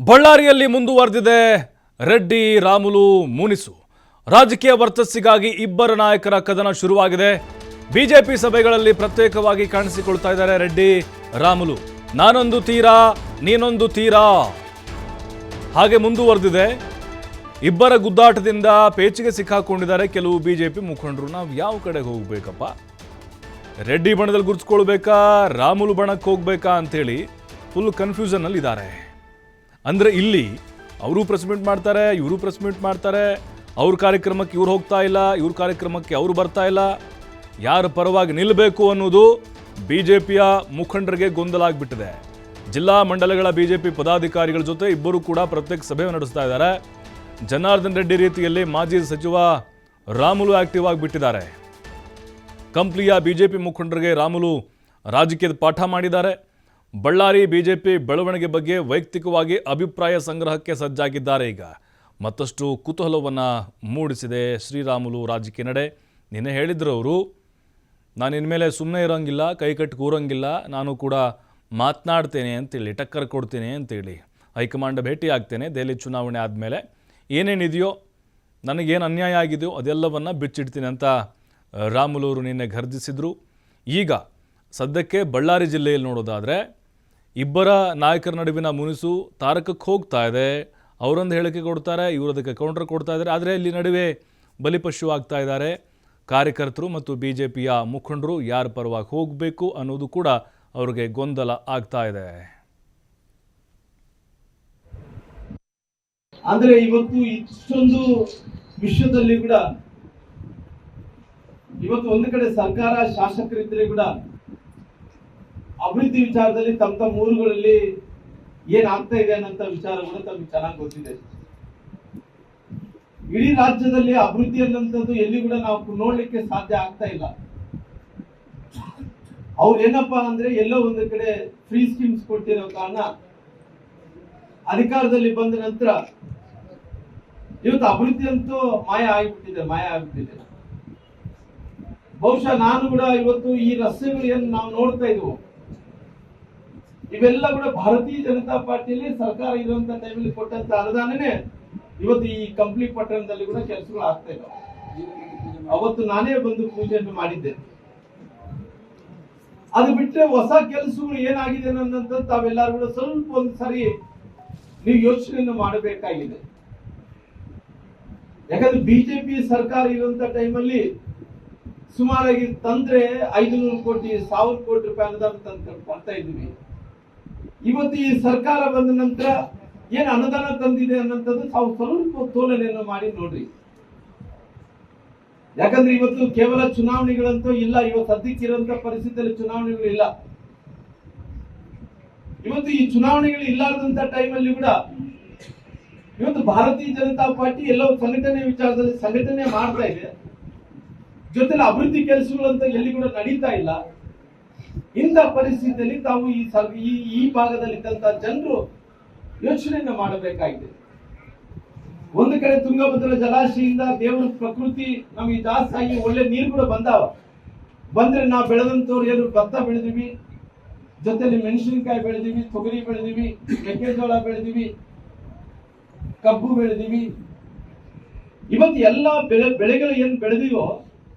ಬಳ್ಳಾರಿಯಲ್ಲಿ ಮುಂದುವರೆದಿದೆ ರೆಡ್ಡಿ ರಾಮುಲು ಮುನಿಸು. ರಾಜಕೀಯ ವರ್ಚಸ್ಸಿಗಾಗಿ ಇಬ್ಬರ ನಾಯಕರ ಕದನ ಶುರುವಾಗಿದೆ. ಬಿಜೆಪಿ ಸಭೆಗಳಲ್ಲಿ ಪ್ರತ್ಯೇಕವಾಗಿ ಕಾಣಿಸಿಕೊಳ್ತಾ ಇದ್ದಾರೆ ರೆಡ್ಡಿ ರಾಮುಲು. ನಾನೊಂದು ತೀರಾ ನೀನೊಂದು ತೀರಾ ಹಾಗೆ ಮುಂದುವರೆದಿದೆ. ಇಬ್ಬರ ಗುದ್ದಾಟದಿಂದ ಪೇಚಿಗೆ ಸಿಕ್ಕಾಕೊಂಡಿದ್ದಾರೆ ಕೆಲವು ಬಿಜೆಪಿ ಮುಖಂಡರು. ನಾವು ಯಾವ ಕಡೆಗೆ ಹೋಗ್ಬೇಕಪ್ಪ, ರೆಡ್ಡಿ ಬಣದಲ್ಲಿ ಗುರುತಿಸ್ಕೊಳ್ಬೇಕಾ ರಾಮುಲು ಬಣಕ್ಕೆ ಹೋಗ್ಬೇಕಾ ಅಂತೇಳಿ ಫುಲ್ ಕನ್ಫ್ಯೂಷನ್ ಅಲ್ಲಿ ಇದ್ದಾರೆ. ಅಂದರೆ ಇಲ್ಲಿ ಅವರು ಪ್ರೆಸ್ ಮೀಟ್ ಮಾಡ್ತಾರೆ, ಇವರು ಪ್ರೆಸ್ ಮೀಟ್ ಮಾಡ್ತಾರೆ, ಅವ್ರ ಕಾರ್ಯಕ್ರಮಕ್ಕೆ ಇವ್ರು ಹೋಗ್ತಾ ಇಲ್ಲ, ಇವ್ರ ಕಾರ್ಯಕ್ರಮಕ್ಕೆ ಅವರು ಬರ್ತಾ ಇಲ್ಲ. ಯಾರ ಪರವಾಗಿ ನಿಲ್ಲಬೇಕು ಅನ್ನೋದು ಬಿಜೆಪಿಯ ಮುಖಂಡರಿಗೆ ಗೊಂದಲ ಆಗಿಬಿಟ್ಟಿದೆ. ಜಿಲ್ಲಾ ಮಂಡಲಗಳ ಬಿಜೆಪಿ ಪದಾಧಿಕಾರಿಗಳ ಜೊತೆ ಇಬ್ಬರು ಕೂಡ ಪ್ರತ್ಯೇಕ ಸಭೆ ನಡೆಸ್ತಾ ಇದ್ದಾರೆ. ಜನಾರ್ದನ್ ರೆಡ್ಡಿ ರೀತಿಯಲ್ಲಿ ಮಾಜಿ ಸಚಿವ ರಾಮುಲು ಆಕ್ಟಿವ್ ಆಗಿಬಿಟ್ಟಿದ್ದಾರೆ. ಕಂಪ್ಲಿಯ ಬಿಜೆಪಿ ಮುಖಂಡರಿಗೆ ರಾಮುಲು ರಾಜಕೀಯದ ಪಾಠ ಮಾಡಿದ್ದಾರೆ. ಬಳ್ಳಾರಿ ಬಿಜೆಪಿ ಬೆಳವಣಿಗೆ ಬಗ್ಗೆ ವೈಯಕ್ತಿಕವಾಗಿ ಅಭಿಪ್ರಾಯ ಸಂಗ್ರಹಕ್ಕೆ ಸಜ್ಜಾಗಿದ್ದಾರೆ. ಈಗ ಮತ್ತಷ್ಟು ಕುತೂಹಲವನ್ನು ಮೂಡಿಸಿದೆ ಶ್ರೀರಾಮುಲು ರಾಜಕೀಯ ನಡೆ. ನಿನ್ನೆ ಹೇಳಿದ್ರು ಅವರು, ನಾನು ಇನ್ಮೇಲೆ ಸುಮ್ಮನೆ ಇರೋಂಗಿಲ್ಲ, ಕೈ ಕಟ್ಟಿ ಕೂರಂಗಿಲ್ಲ, ನಾನು ಕೂಡ ಮಾತನಾಡ್ತೇನೆ ಅಂತೇಳಿ, ಟಕ್ಕರ್ ಕೊಡ್ತೇನೆ ಅಂತೇಳಿ, ಹೈಕಮಾಂಡ್ ಭೇಟಿ ಆಗ್ತೇನೆ ದೆಹಲಿ ಚುನಾವಣೆ ಆದಮೇಲೆ, ಏನೇನಿದೆಯೋ ನನಗೇನು ಅನ್ಯಾಯ ಆಗಿದೆಯೋ ಅದೆಲ್ಲವನ್ನು ಬಿಚ್ಚಿಡ್ತೀನಿ ಅಂತ ರಾಮುಲು ಅವರು ನಿನ್ನೆ ಘರ್ಜಿಸಿದರು. ಈಗ ಸದ್ಯಕ್ಕೆ ಬಳ್ಳಾರಿ ಜಿಲ್ಲೆಯಲ್ಲಿ ನೋಡೋದಾದರೆ ಇಬ್ಬರ ನಾಯಕರ ನಡುವಿನ ಮುನಿಸು ತಾರಕಕ್ಕೆ ಹೋಗ್ತಾ ಇದೆ. ಅವರೊಂದು ಹೇಳಿಕೆ ಕೊಡ್ತಾರೆ, ಇವರದಕ್ಕೆ ಕೌಂಟರ್ ಕೊಡ್ತಾ ಇದ್ದಾರೆ. ಆದರೆ ಇಲ್ಲಿ ನಡುವೆ ಬಲಿಪಶು ಆಗ್ತಾ ಇದ್ದಾರೆ ಕಾರ್ಯಕರ್ತರು ಮತ್ತು ಬಿಜೆಪಿಯ ಮುಖಂಡರು. ಯಾರ ಪರವಾಗಿ ಹೋಗಬೇಕು ಅನ್ನೋದು ಕೂಡ ಅವರಿಗೆ ಗೊಂದಲ ಆಗ್ತಾ ಇದೆ. ಅಂದ್ರೆ ಇವತ್ತು ಇಷ್ಟೊಂದು ವಿಶ್ವದಲ್ಲಿ ಕೂಡ ಇವತ್ತು ಒಂದು ಕಡೆ ಸರ್ಕಾರ ಶಾಸಕರಿದ್ರೆ ಕೂಡ ಅಭಿವೃದ್ಧಿ ವಿಚಾರದಲ್ಲಿ ತಮ್ಮ ಊರುಗಳಲ್ಲಿ ಏನ್ ಆಗ್ತಾ ಇದೆ ಅನ್ನೋ ವಿಚಾರ ಕೂಡ ತಮಗೆ ಚೆನ್ನಾಗಿ ಗೊತ್ತಿದೆ. ಇಡೀ ರಾಜ್ಯದಲ್ಲಿ ಅಭಿವೃದ್ಧಿ ಅನ್ನೋಂಥದ್ದು ಎಲ್ಲಿ ಕೂಡ ನಾವು ನೋಡ್ಲಿಕ್ಕೆ ಸಾಧ್ಯ ಆಗ್ತಾ ಇಲ್ಲ. ಅವ್ರು ಏನಪ್ಪಾ ಅಂದ್ರೆ ಎಲ್ಲೋ ಒಂದು ಕಡೆ ಫ್ರೀ ಸ್ಕೀಮ್ಸ್ ಕೊಟ್ಟಿರೋ ಕಾರಣ ಅಧಿಕಾರದಲ್ಲಿ ಬಂದ ನಂತರ ಇವತ್ತು ಅಭಿವೃದ್ಧಿ ಅಂತೂ ಮಾಯ ಆಗ್ಬಿಟ್ಟಿದೆ. ಬಹುಶಃ ನಾನು ಕೂಡ ಇವತ್ತು ಈ ರಸ್ತೆಗಳು ಏನು ನಾವು ನೋಡ್ತಾ ಇದ್ವು, ಇವೆಲ್ಲ ಕೂಡ ಭಾರತೀಯ ಜನತಾ ಪಾರ್ಟಿಯಲ್ಲಿ ಸರ್ಕಾರ ಇರುವಂತ ಟೈಮಲ್ಲಿ ಕೊಟ್ಟಂತ ಅನುದಾನನೇ ಇವತ್ತು ಈ ಕಂಪ್ಲಿ ಪಟ್ಟಣದಲ್ಲಿ ಕೂಡ ಕೆಲಸಗಳು ಆಗ್ತಾ ಇದ್ದಾವೆ. ಅವತ್ತು ನಾನೇ ಬಂದು ಪೂಜೆಯನ್ನು ಮಾಡಿದ್ದೆ. ಅದು ಬಿಟ್ಟರೆ ಹೊಸ ಕೆಲಸಗಳು ಏನಾಗಿದೆ ಅನ್ನೋಂಥದ್ದು ತಾವೆಲ್ಲರೂ ಕೂಡ ಸ್ವಲ್ಪ ಒಂದ್ಸರಿ ನೀವು ಯೋಚನೆಯನ್ನು ಮಾಡಬೇಕಾಗಿದೆ. ಯಾಕಂದ್ರೆ ಬಿಜೆಪಿ ಸರ್ಕಾರ ಇರುವಂತ ಟೈಮಲ್ಲಿ ಸುಮಾರಾಗಿ ತಂದ್ರೆ 500 ಕೋಟಿ 1000 ಕೋಟಿ ರೂಪಾಯಿ ಅನುದಾನ ಕೊಡ್ತಾ ಇದ್ವಿ. ಇವತ್ತು ಈ ಸರ್ಕಾರ ಬಂದ ನಂತರ ಏನ್ ಅನುದಾನ ತಂದಿದೆ ಅನ್ನೋಂಥದ್ದು ತಾವು ಸ್ವಲ್ಪ ತೋಲನೆಯನ್ನು ಮಾಡಿ ನೋಡ್ರಿ. ಯಾಕಂದ್ರೆ ಇವತ್ತು ಕೇವಲ ಚುನಾವಣೆಗಳಂತೂ ಇಲ್ಲ. ಇವತ್ತು ಸದ್ಯಕ್ಕೆ ಇರುವಂತ ಪರಿಸ್ಥಿತಿಯಲ್ಲಿ ಚುನಾವಣೆಗಳು ಇಲ್ಲ. ಇವತ್ತು ಈ ಚುನಾವಣೆಗಳು ಇಲ್ಲಾರ್ದಂತ ಟೈಮಲ್ಲಿ ಕೂಡ ಇವತ್ತು ಭಾರತೀಯ ಜನತಾ ಪಾರ್ಟಿ ಎಲ್ಲೋ ಸಂಘಟನೆ ವಿಚಾರದಲ್ಲಿ ಸಂಘಟನೆ ಮಾಡ್ತಾ ಇದೆ, ಜೊತೆಲಿ ಅಭಿವೃದ್ಧಿ ಕೆಲಸಗಳಂತ ಎಲ್ಲಿ ಕೂಡ ನಡೀತಾ ಇಲ್ಲ. ಇಂಥ ಪರಿಸ್ಥಿತಿಯಲ್ಲಿ ತಾವು ಈ ಭಾಗದಲ್ಲಿದ್ದಂತ ಜನರು ಯೋಚನೆಯನ್ನು ಮಾಡಬೇಕಾಗಿದೆ. ಒಂದು ಕಡೆ ತುಂಗಭದ್ರಾ ಜಲಾಶಯದಿಂದ ದೇವರ ಪ್ರಕೃತಿ ನಮಗೆ ಜಾಸ್ತಿ ಆಗಿ ಒಳ್ಳೆ ನೀರು ಕೂಡ ಬಂದ್ರೆ ನಾವು ಬೆಳೆದಂತವ್ರು ಏನು ಭತ್ತ ಬೆಳೆದಿವಿ, ಜೊತೆಲಿ ಮೆಣಸಿನಕಾಯಿ ಬೆಳೆದಿವಿ, ತೊಗರಿ ಬೆಳೆದಿವಿ, ಮೆಕ್ಕೆಜೋಳ ಬೆಳೆದಿವಿ, ಕಬ್ಬು ಬೆಳೆದಿವಿ. ಇವತ್ತು ಎಲ್ಲ ಬೆಳೆಗಳು ಏನು ಬೆಳೆದಿವೋ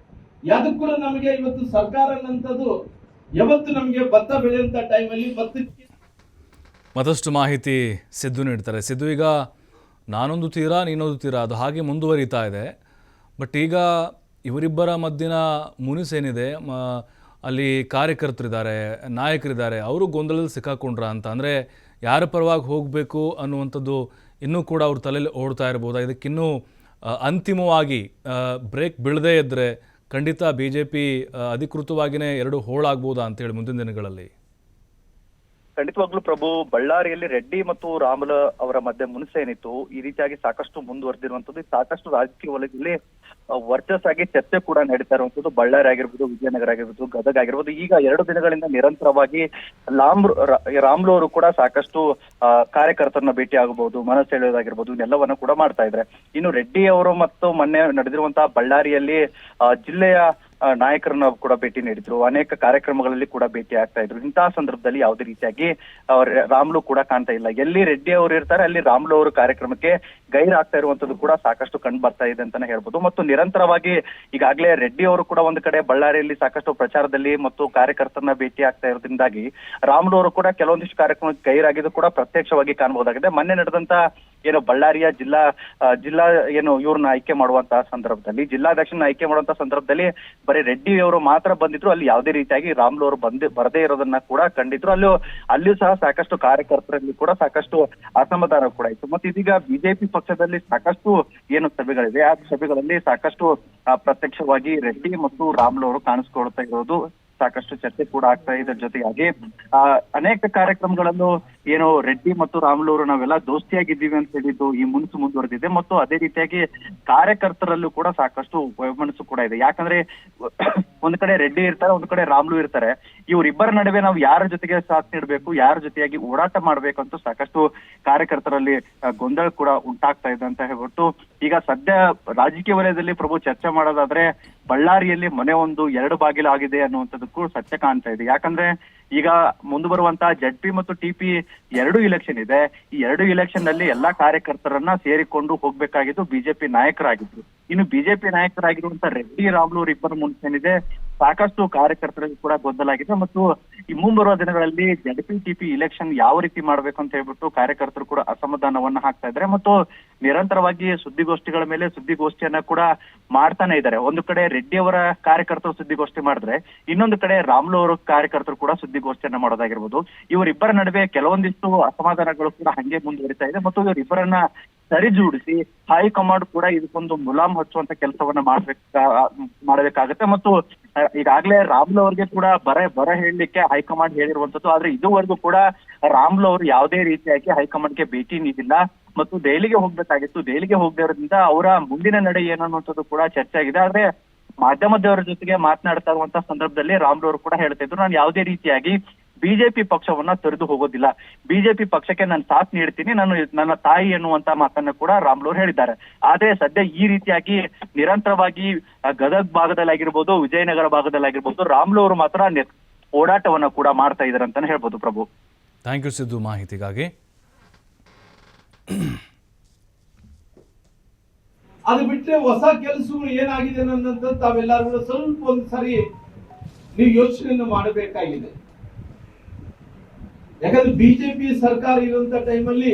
ಯಾವ್ದಕ್ಕೂ ಕೂಡ ನಮಗೆ ಇವತ್ತು ಸರ್ಕಾರ ಅನ್ನಂಥದ್ದು ಯಾವತ್ತು ನಮಗೆ ಭತ್ತ ಬೆಳೆಯುವಂತ ಟೈಮಲ್ಲಿ ಭತ್ತಕ್ಕೆ ಮತ್ತಷ್ಟು ಮಾಹಿತಿ ಸಿದ್ದು ನೀಡ್ತಾರೆ. ಸಿದ್ದು, ಈಗ ನಾನೊಂದು ತೀರಾ ನೀನೊಂದು ತೀರಾ ಅದು ಹಾಗೆ ಮುಂದುವರಿತಾ ಇದೆ. ಬಟ್ ಈಗ ಇವರಿಬ್ಬರ ಮಧ್ಯನ ಮುನಿಸೇನಿದೆ, ಅಲ್ಲಿ ಕಾರ್ಯಕರ್ತರಿದ್ದಾರೆ, ನಾಯಕರಿದ್ದಾರೆ, ಅವರು ಗೊಂದಲದಲ್ಲಿ ಸಿಕ್ಕಾಕೊಂಡ್ರ ಅಂತ. ಅಂದರೆ ಯಾರ ಪರವಾಗಿ ಹೋಗಬೇಕು ಅನ್ನುವಂಥದ್ದು ಇನ್ನೂ ಕೂಡ ಅವ್ರ ತಲೆಯಲ್ಲಿ ಓಡ್ತಾ ಇರ್ಬೋದಾ? ಇದಕ್ಕಿನ್ನೂ ಅಂತಿಮವಾಗಿ ಬ್ರೇಕ್ ಬೀಳದೇ ಇದ್ದರೆ ಖಂಡಿತ ಬಿ ಜೆ ಪಿ ಅಧಿಕೃತವಾಗಿಯೇ ಎರಡು ಹೋಳಾಗ್ಬೋದಾ ಅಂತೇಳಿ ಮುಂದಿನ ದಿನಗಳಲ್ಲಿ? ಖಂಡಿತವಾಗ್ಲೂ ಪ್ರಭು, ಬಳ್ಳಾರಿಯಲ್ಲಿ ರೆಡ್ಡಿ ಮತ್ತು ರಾಮುಲು ಅವರ ಮಧ್ಯೆ ಮುನಿಸು ಏನಿತ್ತು ಈ ರೀತಿಯಾಗಿ ಸಾಕಷ್ಟು ಮುಂದುವರೆದಿರುವಂತದ್ದು, ಸಾಕಷ್ಟು ರಾಜಕೀಯ ವಲಯದಲ್ಲಿ ವರ್ಚಸ್ಸಾಗಿ ಚರ್ಚೆ ಕೂಡ ನಡೀತಾ ಇರುವಂತದ್ದು. ಬಳ್ಳಾರಿ ಆಗಿರ್ಬೋದು, ವಿಜಯನಗರ ಆಗಿರ್ಬೋದು, ಗದಗ ಆಗಿರ್ಬೋದು. ಈಗ 2 ದಿನಗಳಿಂದ ನಿರಂತರವಾಗಿ ರಾಮುಲು ಅವರು ಕೂಡ ಸಾಕಷ್ಟು ಕಾರ್ಯಕರ್ತರನ್ನ ಭೇಟಿ ಆಗಬಹುದು, ಮನಸ್ಸು ಹೇಳೋದಾಗಿರ್ಬೋದು, ಇದೆಲ್ಲವನ್ನ ಕೂಡ ಮಾಡ್ತಾ ಇದ್ದಾರೆ. ಇನ್ನು ರೆಡ್ಡಿ ಅವರು ಮತ್ತು ಮೊನ್ನೆ ನಡೆದಿರುವಂತಹ ಬಳ್ಳಾರಿಯಲ್ಲಿ ಜಿಲ್ಲೆಯ ನಾಯಕರನ್ನ ಕೂಡ ಭೇಟಿ ನೀಡಿದ್ರು, ಅನೇಕ ಕಾರ್ಯಕ್ರಮಗಳಲ್ಲಿ ಕೂಡ ಭೇಟಿ ಆಗ್ತಾ ಇದ್ರು. ಇಂತಹ ಸಂದರ್ಭದಲ್ಲಿ ಯಾವುದೇ ರೀತಿಯಾಗಿ ರಾಮುಲು ಕೂಡ ಕಾಣ್ತಾ ಇಲ್ಲ. ಎಲ್ಲಿ ರೆಡ್ಡಿ ಅವರು ಇರ್ತಾರೆ ಅಲ್ಲಿ ರಾಮುಲು ಅವರು ಕಾರ್ಯಕ್ರಮಕ್ಕೆ ಗೈರಾಗ್ತಾ ಇರುವಂತದ್ದು ಕೂಡ ಸಾಕಷ್ಟು ಕಂಡು ಬರ್ತಾ ಇದೆ ಅಂತಾನೆ ಹೇಳ್ಬೋದು. ಮತ್ತು ನಿರಂತರವಾಗಿ ಈಗಾಗಲೇ ರೆಡ್ಡಿ ಅವರು ಕೂಡ ಒಂದು ಕಡೆ ಬಳ್ಳಾರಿಯಲ್ಲಿ ಸಾಕಷ್ಟು ಪ್ರಚಾರದಲ್ಲಿ ಮತ್ತು ಕಾರ್ಯಕರ್ತರನ್ನ ಭೇಟಿ ಆಗ್ತಾ ಇರೋದ್ರಿಂದಾಗಿ ರಾಮುಲು ಅವರು ಕೂಡ ಕೆಲವೊಂದಿಷ್ಟು ಕಾರ್ಯಕ್ರಮಕ್ಕೆ ಗೈರಾಗಿದ್ದು ಕೂಡ ಪ್ರತ್ಯಕ್ಷವಾಗಿ ಕಾಣಬಹುದಾಗಿದೆ. ಮೊನ್ನೆ ನಡೆದಂತ ಏನು ಬಳ್ಳಾರಿಯ ಜಿಲ್ಲಾ ಏನು ಇವ್ರನ್ನ ಆಯ್ಕೆ ಮಾಡುವಂತಹ ಸಂದರ್ಭದಲ್ಲಿ, ಜಿಲ್ಲಾಧ್ಯಕ್ಷನ ಆಯ್ಕೆ ಮಾಡುವಂತಹ ಸಂದರ್ಭದಲ್ಲಿ ಬರೀ ರೆಡ್ಡಿ ಅವರು ಮಾತ್ರ ಬಂದಿದ್ರು. ಅಲ್ಲಿ ಯಾವುದೇ ರೀತಿಯಾಗಿ ರಾಮುಲು ಅವರು ಬರದೇ ಇರೋದನ್ನ ಕೂಡ ಕಂಡಿದ್ರು. ಅಲ್ಲಿಯೂ ಸಹ ಸಾಕಷ್ಟು ಕಾರ್ಯಕರ್ತರಲ್ಲಿ ಕೂಡ ಸಾಕಷ್ಟು ಅಸಮಾಧಾನ ಕೂಡ ಇತ್ತು. ಮತ್ತೆ ಇದೀಗ ಬಿಜೆಪಿ ಪಕ್ಷದಲ್ಲಿ ಸಾಕಷ್ಟು ಏನು ಸಭೆಗಳಿವೆ, ಆ ಸಭೆಗಳಲ್ಲಿ ಸಾಕಷ್ಟು ಪ್ರತ್ಯಕ್ಷವಾಗಿ ರೆಡ್ಡಿ ಮತ್ತು ರಾಮುಲು ಅವರು ಕಾಣಿಸ್ಕೊಳ್ತಾ ಇರೋದು ಸಾಕಷ್ಟು ಚರ್ಚೆ ಕೂಡ ಆಗ್ತಾ ಇದೆ. ಜೊತೆಯಾಗಿ ಅನೇಕ ಕಾರ್ಯಕ್ರಮಗಳಲ್ಲೂ ಏನು ರೆಡ್ಡಿ ಮತ್ತು ರಾಮುಲು ಅವರು ನಾವೆಲ್ಲ ದೋಸ್ತಿಯಾಗಿದ್ದೀವಿ ಅಂತ ಹೇಳಿದ್ದು ಈ ಮುನ್ಸು ಮುಂದುವರೆದಿದೆ. ಮತ್ತು ಅದೇ ರೀತಿಯಾಗಿ ಕಾರ್ಯಕರ್ತರಲ್ಲೂ ಕೂಡ ಸಾಕಷ್ಟು ವೈಮನಸ್ಸು ಕೂಡ ಇದೆ. ಯಾಕಂದ್ರೆ ಒಂದ್ ಕಡೆ ರೆಡ್ಡಿ ಇರ್ತಾರೆ, ಒಂದ್ ಕಡೆ ರಾಮುಲು ಇರ್ತಾರೆ. ಇವರಿಬ್ಬರ ನಡುವೆ ನಾವು ಯಾರ ಜೊತೆಗೆ ಸಾಥ್ ನೀಡಬೇಕು, ಯಾರ ಜೊತೆಯಾಗಿ ಓಡಾಟ ಮಾಡ್ಬೇಕು ಅಂತ ಸಾಕಷ್ಟು ಕಾರ್ಯಕರ್ತರಲ್ಲಿ ಗೊಂದಲ ಕೂಡ ಉಂಟಾಗ್ತಾ ಇದೆ ಅಂತ ಹೇಳ್ಬಿಟ್ಟು ಈಗ ಸದ್ಯ ರಾಜಕೀಯ ವಲಯದಲ್ಲಿ ಪ್ರಭು ಚರ್ಚೆ ಮಾಡೋದಾದ್ರೆ ಬಳ್ಳಾರಿಯಲ್ಲಿ ಮನೆ ಒಂದು 2 ಬಾಗಿಲು ಆಗಿದೆ ಅನ್ನುವಂಥದ್ದಕ್ಕೂ ಸತ್ಯ ಕಾಣ್ತಾ ಇದೆ. ಯಾಕಂದ್ರೆ ಈಗ ಮುಂದೆ ಬರುವಂತಹ ಜೆಡ್ಪಿ ಮತ್ತು ಟಿಪಿ 2 ಇಲೆಕ್ಷನ್ ಇದೆ. ಈ 2 ಇಲೆಕ್ಷನ್ ನಲ್ಲಿ ಎಲ್ಲಾ ಕಾರ್ಯಕರ್ತರನ್ನ ಸೇರಿಕೊಂಡು ಹೋಗ್ಬೇಕಾಗಿದ್ದು ಬಿಜೆಪಿ ನಾಯಕರಾಗಿದ್ರು. ಇನ್ನು ಬಿಜೆಪಿ ನಾಯಕರಾಗಿರುವಂತಹ ರೆಡ್ಡಿ ರಾಮುಲು ಇಬ್ಬರ ಮುಂಚೆನಿದೆ ಸಾಕಷ್ಟು ಕಾರ್ಯಕರ್ತರಿಗೆ ಕೂಡ ಗೊಂದಲ ಆಗಿದೆ. ಮತ್ತು ಈ ಮುಂಬರುವ ದಿನಗಳಲ್ಲಿ ಜೆಡ್ಪಿ ಟಿಪಿ ಇಲೆಕ್ಷನ್ ಯಾವ ರೀತಿ ಮಾಡ್ಬೇಕು ಅಂತ ಹೇಳ್ಬಿಟ್ಟು ಕಾರ್ಯಕರ್ತರು ಕೂಡ ಅಸಮಾಧಾನವನ್ನ ಹಾಕ್ತಾ ಇದ್ದಾರೆ. ಮತ್ತು ನಿರಂತರವಾಗಿ ಸುದ್ದಿಗೋಷ್ಠಿಗಳ ಮೇಲೆ ಸುದ್ದಿಗೋಷ್ಠಿಯನ್ನ ಕೂಡ ಮಾಡ್ತಾನೆ ಇದ್ದಾರೆ. ಒಂದು ಕಡೆ ರೆಡ್ಡಿ ಅವರ ಕಾರ್ಯಕರ್ತರು ಸುದ್ದಿಗೋಷ್ಠಿ ಮಾಡಿದ್ರೆ, ಇನ್ನೊಂದು ಕಡೆ ರಾಮುಲು ಅವರ ಕಾರ್ಯಕರ್ತರು ಕೂಡ ಸುದ್ದಿಗೋಷ್ಠಿಯನ್ನ ಮಾಡೋದಾಗಿರ್ಬೋದು. ಇವರಿಬ್ಬರ ನಡುವೆ ಕೆಲವೊಂದಿಷ್ಟು ಅಸಮಾಧಾನಗಳು ಕೂಡ ಹಂಗೆ ಮುಂದುವರಿತಾ ಇದೆ. ಮತ್ತು ಇವರಿಬ್ಬರನ್ನ ಸರಿಜೂಡಿಸಿ ಹೈಕಮಾಂಡ್ ಕೂಡ ಇದಕ್ಕೊಂದು ಮುಲಾಮ್ ಹಚ್ಚುವಂತ ಕೆಲಸವನ್ನ ಮಾಡಬೇಕಾಗತ್ತೆ. ಮತ್ತು ಈಗಾಗಲೇ ರಾಮುಲು ಅವ್ರಿಗೆ ಕೂಡ ಬರ ಹೇಳಲಿಕ್ಕೆ ಹೈಕಮಾಂಡ್ ಹೇಳಿರುವಂತದ್ದು. ಆದ್ರೆ ಇದುವರೆಗೂ ಕೂಡ ರಾಮುಲು ಅವರು ಯಾವುದೇ ರೀತಿಯಾಗಿ ಹೈಕಮಾಂಡ್ಗೆ ಭೇಟಿ ನೀಡಿಲ್ಲ ಮತ್ತು ದೆಹಲಿಗೆ ಹೋಗ್ಬೇಕಾಗಿತ್ತು. ದೆಹಲಿಗೆ ಹೋಗದೇ ಇರೋದ್ರಿಂದ ಅವರ ಮುಂದಿನ ನಡೆ ಏನನ್ನುವಂಥದ್ದು ಕೂಡ ಚರ್ಚೆ ಆಗಿದೆ. ಆದ್ರೆ ಮಾಧ್ಯಮದವರ ಜೊತೆಗೆ ಮಾತನಾಡ್ತಾ ಇರುವಂತಹ ಸಂದರ್ಭದಲ್ಲಿ ರಾಮುಲು ಅವರು ಕೂಡ ಹೇಳ್ತಾ ಇದ್ರು, ನಾನು ಯಾವುದೇ ರೀತಿಯಾಗಿ ಬಿಜೆಪಿ ಪಕ್ಷವನ್ನ ತೊರೆದು ಹೋಗೋದಿಲ್ಲ, ಬಿಜೆಪಿ ಪಕ್ಷಕ್ಕೆ ನಾನು ಸಾಥ್ ನೀಡ್ತೀನಿ, ನಾನು ನನ್ನ ತಾಯಿ ಎನ್ನುವಂತ ಮಾತನ್ನ ಕೂಡ ರಾಮುಲು ಅವರು ಹೇಳಿದ್ದಾರೆ. ಆದ್ರೆ ಸದ್ಯ ಈ ರೀತಿಯಾಗಿ ನಿರಂತರವಾಗಿ ಗದಗ್ ಭಾಗದಲ್ಲಾಗಿರ್ಬೋದು, ವಿಜಯನಗರ ಭಾಗದಲ್ಲಾಗಿರ್ಬೋದು ರಾಮುಲು ಅವರು ಮಾತ್ರ ಓಡಾಟವನ್ನ ಕೂಡ ಮಾಡ್ತಾ ಇದ್ದಾರೆ ಅಂತಾನೆ ಹೇಳ್ಬೋದು. ಪ್ರಭು, ಥ್ಯಾಂಕ್ ಯು ಸಿದ್ದು ಮಾಹಿತಿಗಾಗಿ. ಅದು ಬಿಟ್ರೆ ಹೊಸ ಕೆಲಸಗಳು ಏನಾಗಿದೆ ಅನ್ನೋದಂತ ತಾವೆಲ್ಲರೂ ಕೂಡ ಸ್ವಲ್ಪ ಒಂದ್ಸರಿ ನೀವು ಯೋಚನೆಯನ್ನು ಮಾಡಬೇಕಾಗಿದೆ. ಯಾಕಂದ್ರೆ ಬಿಜೆಪಿ ಸರ್ಕಾರ ಇರುವಂತ ಟೈಮಲ್ಲಿ